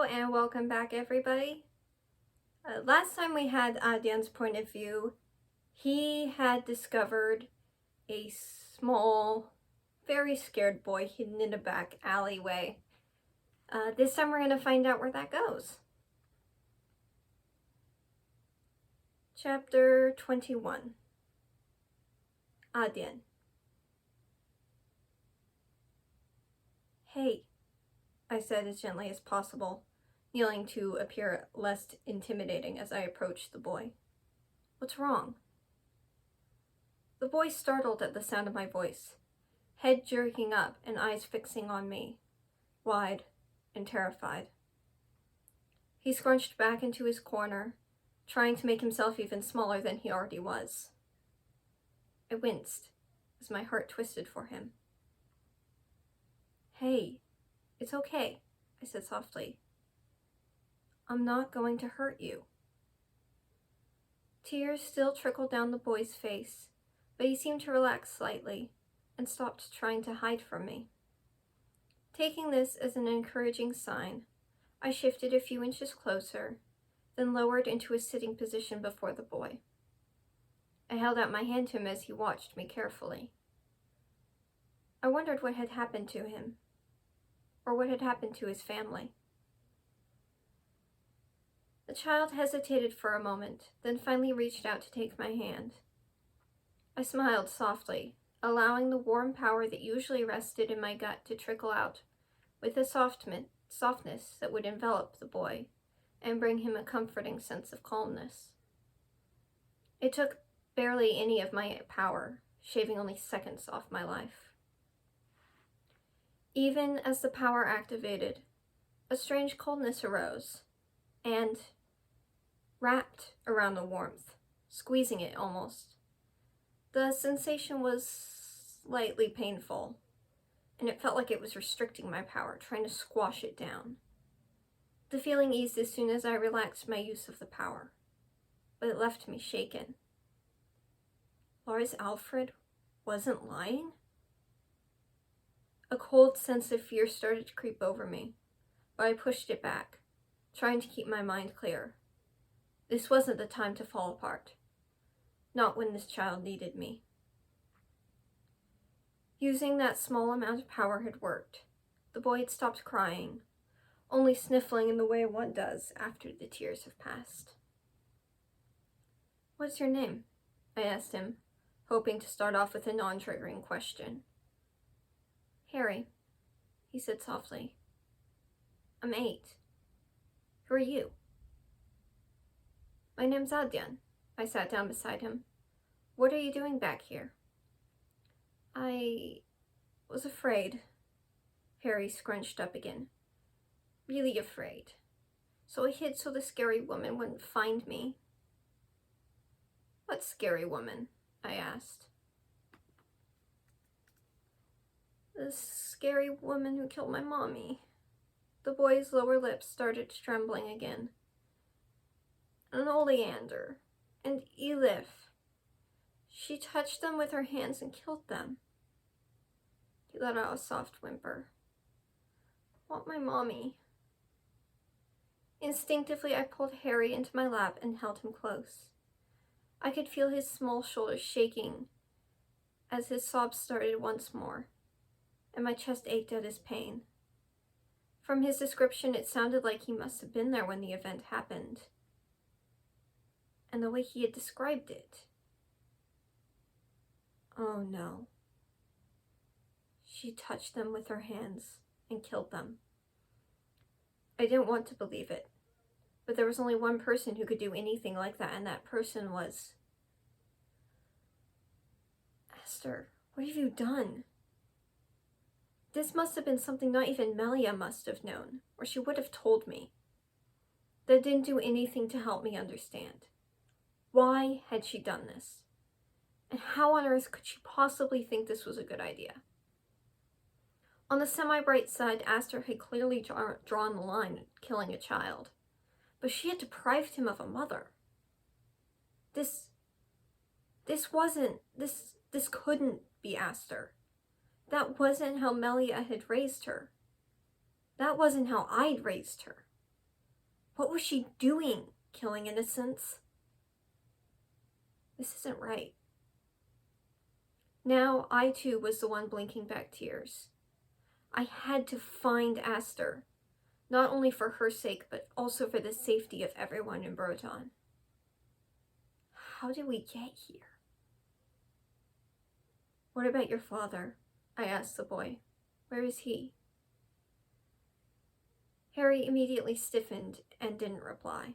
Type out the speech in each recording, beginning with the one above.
Hello and welcome back, everybody. Last time we had Adyen's point of view, he had discovered a small, very scared boy hidden in a back alleyway. This time we're going to find out where that goes. Chapter 21. Adyen. Hey, I said as gently as possible, kneeling to appear less intimidating as I approached the boy. What's wrong? The boy startled at the sound of my voice, head jerking up and eyes fixing on me, wide and terrified. He scrunched back into his corner, trying to make himself even smaller than he already was. I winced as my heart twisted for him. Hey, it's okay, I said softly. I'm not going to hurt you. Tears still trickled down the boy's face, but he seemed to relax slightly and stopped trying to hide from me. Taking this as an encouraging sign, I shifted a few inches closer, then lowered into a sitting position before the boy. I held out my hand to him as he watched me carefully. I wondered what had happened to him, or what had happened to his family. The child hesitated for a moment, then finally reached out to take my hand. I smiled softly, allowing the warm power that usually rested in my gut to trickle out with a softness that would envelop the boy and bring him a comforting sense of calmness. It took barely any of my power, shaving only seconds off my life. Even as the power activated, a strange coldness arose, and wrapped around the warmth, squeezing it almost. The sensation was slightly painful, and it felt like it was restricting my power, trying to squash it down. The feeling eased as soon as I relaxed my use of the power, but it left me shaken. Lars Alfred wasn't lying? A cold sense of fear started to creep over me, but I pushed it back, trying to keep my mind clear. This wasn't the time to fall apart. Not when this child needed me. Using that small amount of power had worked. The boy had stopped crying, only sniffling in the way one does after the tears have passed. What's your name? I asked him, hoping to start off with a non-triggering question. Harry, he said softly. I'm 8. Who are you? My name's Adyen. I sat down beside him. What are you doing back here? I was afraid. Harry scrunched up again. Really afraid. So I hid so the scary woman wouldn't find me. What scary woman? I asked. The scary woman who killed my mommy. The boy's lower lip started trembling again. And Oleander, and Elif. She touched them with her hands and killed them. He let out a soft whimper. Want my mommy. Instinctively, I pulled Harry into my lap and held him close. I could feel his small shoulders shaking as his sobs started once more, and my chest ached at his pain. From his description, it sounded like he must have been there when the event happened. And the way he had described it. Oh no. She touched them with her hands and killed them. I didn't want to believe it, but there was only one person who could do anything like that, and that person was... Esther, what have you done? This must have been something not even Melia must have known, or she would have told me. That didn't do anything to help me understand. Why had she done this? And how on earth could she possibly think this was a good idea? On the semi-bright side, Aster had clearly drawn the line at killing a child, but she had deprived him of a mother. This couldn't be Aster. That wasn't how Melia had raised her. That wasn't how I'd raised her. What was she doing, killing innocents? This isn't right. Now I too was the one blinking back tears. I had to find Aster, not only for her sake, but also for the safety of everyone in Broton. How did we get here? What about your father? I asked the boy. Where is he? Harry immediately stiffened and didn't reply.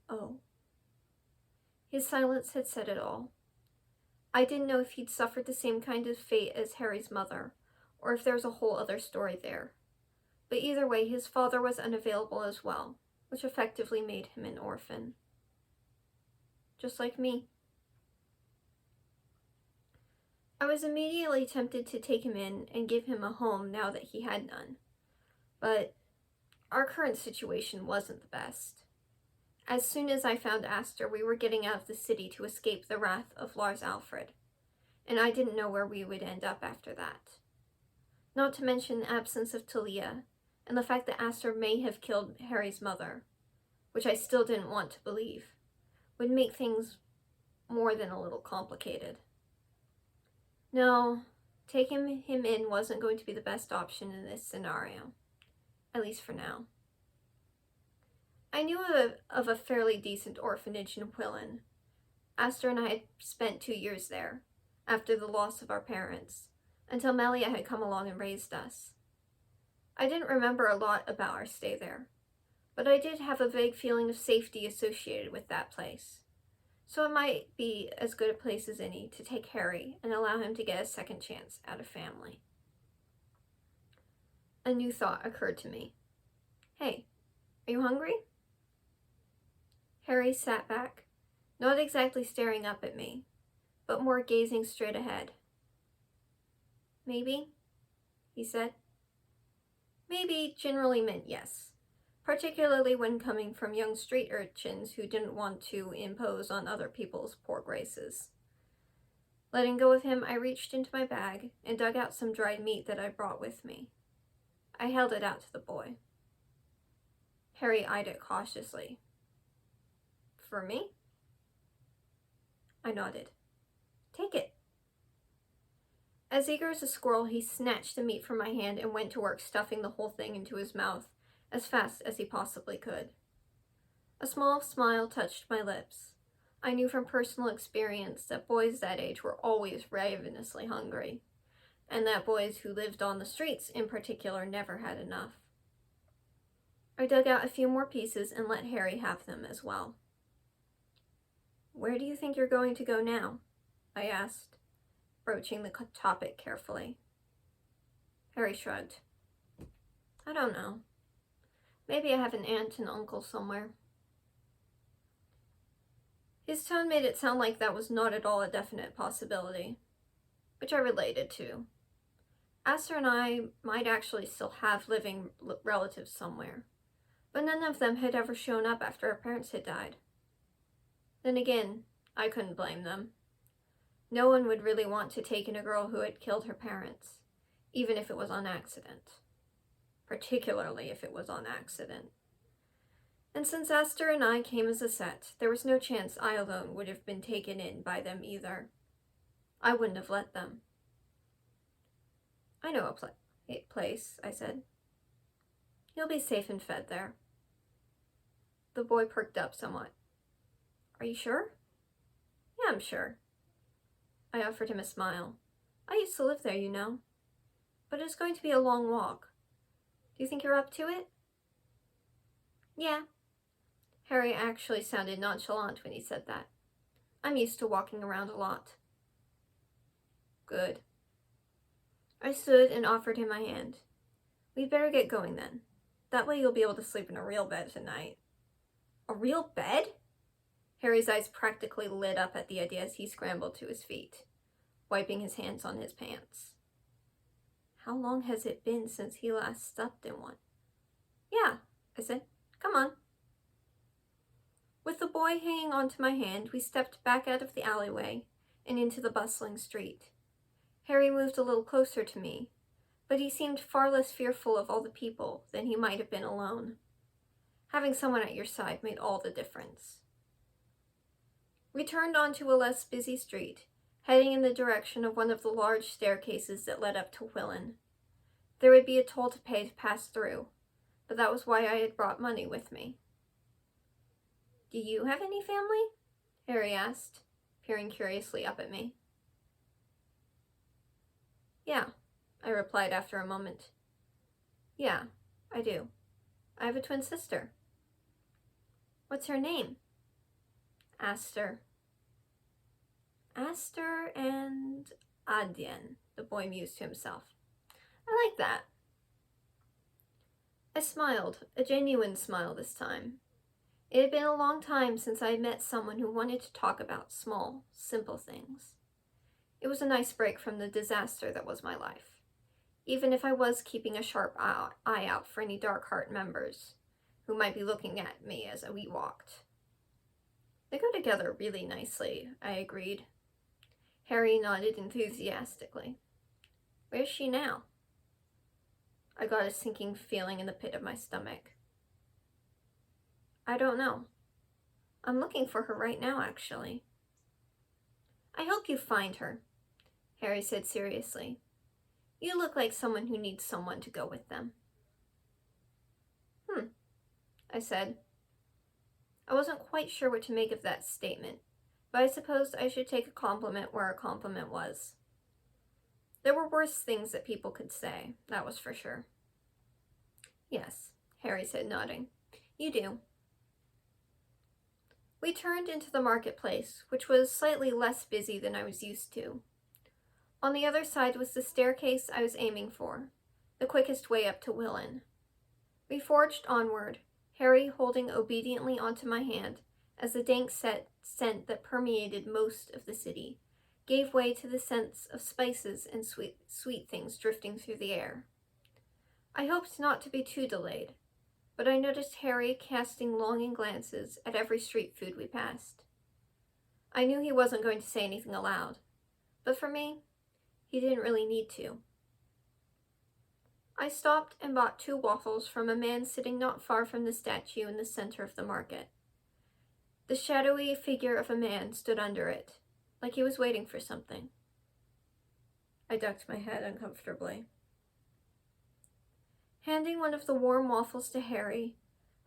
Oh. His silence had said it all. I didn't know if he'd suffered the same kind of fate as Harry's mother, or if there was a whole other story there. But either way, his father was unavailable as well, which effectively made him an orphan. Just like me. I was immediately tempted to take him in and give him a home now that he had none. But our current situation wasn't the best. As soon as I found Aster, we were getting out of the city to escape the wrath of Lars Alfred, and I didn't know where we would end up after that. Not to mention the absence of Talia, and the fact that Aster may have killed Harry's mother, which I still didn't want to believe, would make things more than a little complicated. No, taking him in wasn't going to be the best option in this scenario, at least for now. I knew of a fairly decent orphanage in Quillen. Aster and I had spent 2 years there, after the loss of our parents, until Melia had come along and raised us. I didn't remember a lot about our stay there, but I did have a vague feeling of safety associated with that place. So it might be as good a place as any to take Harry and allow him to get a second chance at a family. A new thought occurred to me. Hey, are you hungry? Harry sat back, not exactly staring up at me, but more gazing straight ahead. Maybe, he said. Maybe generally meant yes, particularly when coming from young street urchins who didn't want to impose on other people's poor graces. Letting go of him, I reached into my bag and dug out some dried meat that I brought with me. I held it out to the boy. Harry eyed it cautiously. For me? I nodded. Take it. As eager as a squirrel, he snatched the meat from my hand and went to work stuffing the whole thing into his mouth as fast as he possibly could. A small smile touched my lips. I knew from personal experience that boys that age were always ravenously hungry, and that boys who lived on the streets in particular never had enough. I dug out a few more pieces and let Harry have them as well. Where do you think you're going to go now? I asked, broaching the topic carefully. Harry shrugged. I don't know. Maybe I have an aunt and uncle somewhere. His tone made it sound like that was not at all a definite possibility, which I related to. Aster and I might actually still have living relatives somewhere, but none of them had ever shown up after our parents had died. Then again, I couldn't blame them. No one would really want to take in a girl who had killed her parents, even if it was on accident. Particularly if it was on accident. And since Aster and I came as a set, there was no chance I alone would have been taken in by them either. I wouldn't have let them. I know a place, I said. You'll be safe and fed there. The boy perked up somewhat. Are you sure? Yeah, I'm sure. I offered him a smile. I used to live there, you know. But it's going to be a long walk. Do you think you're up to it? Yeah. Harry actually sounded nonchalant when he said that. I'm used to walking around a lot. Good. I stood and offered him my hand. We'd better get going then. That way you'll be able to sleep in a real bed tonight. A real bed? Harry's eyes practically lit up at the idea as he scrambled to his feet, wiping his hands on his pants. How long has it been since he last slept in one? Yeah, I said. Come on. With the boy hanging onto my hand, we stepped back out of the alleyway and into the bustling street. Harry moved a little closer to me, but he seemed far less fearful of all the people than he might have been alone. Having someone at your side made all the difference. We turned onto a less busy street, heading in the direction of one of the large staircases that led up to Willen. There would be a toll to pay to pass through, but that was why I had brought money with me. "Do you have any family?" Harry asked, peering curiously up at me. "Yeah," I replied after a moment. "Yeah, I do. I have a twin sister." "What's her name?" "Aster." "Aster and Adyen," the boy mused to himself. "I like that." I smiled, a genuine smile this time. It had been a long time since I had met someone who wanted to talk about small, simple things. It was a nice break from the disaster that was my life, even if I was keeping a sharp eye out for any Darkheart members who might be looking at me as we walked. "They go together really nicely," I agreed. Harry nodded enthusiastically. "Where's she now?" I got a sinking feeling in the pit of my stomach. "I don't know. I'm looking for her right now, actually." "I hope you find her," Harry said seriously. "You look like someone who needs someone to go with them." I said. I wasn't quite sure what to make of that statement, but I supposed I should take a compliment where a compliment was. There were worse things that people could say, that was for sure. "Yes," Harry said, nodding. "You do." We turned into the marketplace, which was slightly less busy than I was used to. On the other side was the staircase I was aiming for, the quickest way up to Willen. We forged onward, Harry holding obediently onto my hand as the dank scent that permeated most of the city gave way to the sense of spices and sweet things drifting through the air. I hoped not to be too delayed, but I noticed Harry casting longing glances at every street food we passed. I knew he wasn't going to say anything aloud, but for me, he didn't really need to. I stopped and bought 2 waffles from a man sitting not far from the statue in the center of the market. The shadowy figure of a man stood under it, like he was waiting for something. I ducked my head uncomfortably. Handing one of the warm waffles to Harry,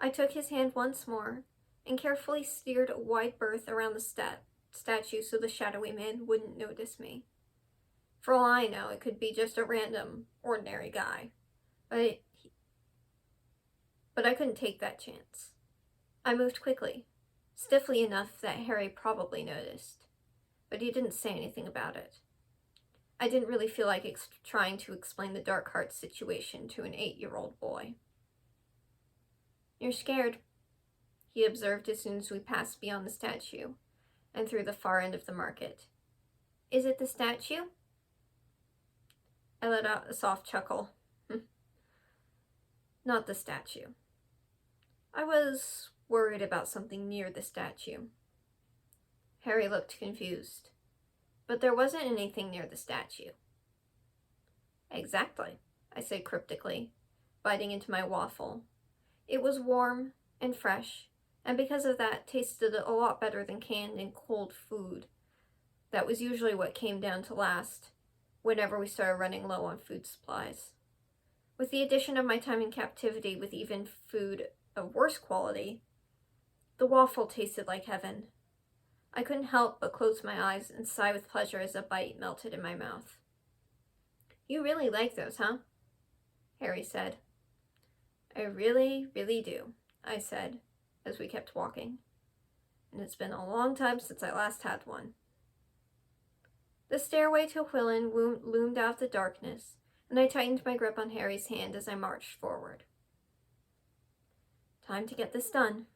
I took his hand once more and carefully steered a wide berth around the statue so the shadowy man wouldn't notice me. For all I know, it could be just a random, ordinary guy. But I couldn't take that chance. I moved quickly, stiffly enough that Harry probably noticed, but he didn't say anything about it. I didn't really feel like trying to explain the Darkheart situation to an 8-year-old boy. "You're scared," he observed as soon as we passed beyond the statue and through the far end of the market. "Is it the statue?" I let out a soft chuckle. "Not the statue. I was worried about something near the statue." Harry looked confused. "But there wasn't anything near the statue." "Exactly," I said cryptically, biting into my waffle. It was warm and fresh, and because of that, tasted a lot better than canned and cold food. That was usually what came down to last, whenever we started running low on food supplies. With the addition of my time in captivity with even food of worse quality, the waffle tasted like heaven. I couldn't help but close my eyes and sigh with pleasure as a bite melted in my mouth. "You really like those, huh?" Harry said. "I really, really do," I said, as we kept walking. "And it's been a long time since I last had one." The stairway to Willen loomed out of the darkness, and I tightened my grip on Harry's hand as I marched forward. "Time to get this done,"